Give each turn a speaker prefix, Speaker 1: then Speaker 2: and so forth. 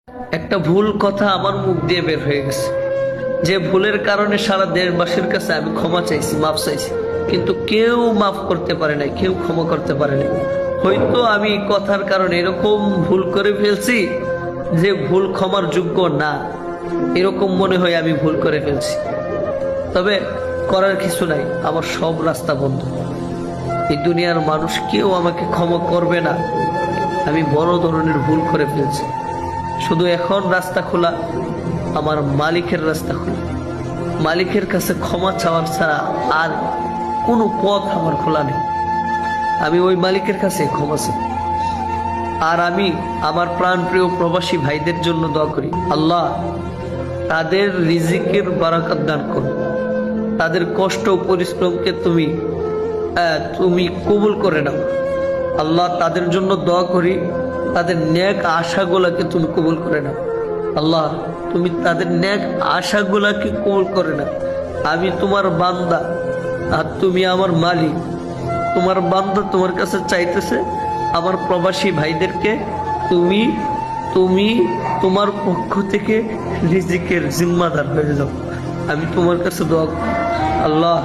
Speaker 1: একটা ভুল কথা আমার মুখ দিয়ে বের হয়ে গেছে, যে ভুলের কারণে সারা দেশবাসীর কাছে আমি ক্ষমা চাইছি, মাফ চাইছি, কিন্তু কেউ মাফ করতে পারে নাই, কেউ ক্ষমা করতে পারে নাই। হয়তো আমি কথার কারণে এরকম ভুল করে ফেলছি যে ভুল ক্ষমার যোগ্য না, এরকম মনে হয় আমি ভুল করে ফেলছি। তবে করার কিছু নাই, আমার সব রাস্তা বন্ধ। এই দুনিয়ার মানুষ কেউ আমাকে ক্ষমা করবে না। আমি বড় ধরনের ভুল করে ফেলছি। শুধু এখন রাস্তা খোলা, আমার মালিকের রাস্তা খোলা। মালিকের কাছে ক্ষমা চাওয়ার ছাড়া আর কোনো পথ আমার খোলা নেই। আমি ওই মালিকের কাছে ক্ষমা চাই। আর আমি আমার প্রাণপ্রিয় প্রবাসী ভাইদের জন্য দোয়া করি, আল্লাহ তাদের রিজিকের বারাকাত দান করো, তাদের কষ্ট ও পরিশ্রমকে তুমি কবুল করে নাও। আল্লাহ তাদের জন্য দোয়া করি, তাদের নেক আশাগুলাকে তুমি কবুল করে নাও। আল্লাহ তুমি তাদের নেক আশাগুলাকে কবুল করে নাও। আমি তোমার বান্দা আর তুমি আমার মালিক। তোমার বান্দা তোমার কাছে চাইতেছে আমার প্রবাসী ভাইদেরকে তুমি তুমি তোমার পক্ষ থেকে রিজিকের জিম্মাদার হয়ে যাও। আমি তোমার কাছে দোয়া করি, আল্লাহ।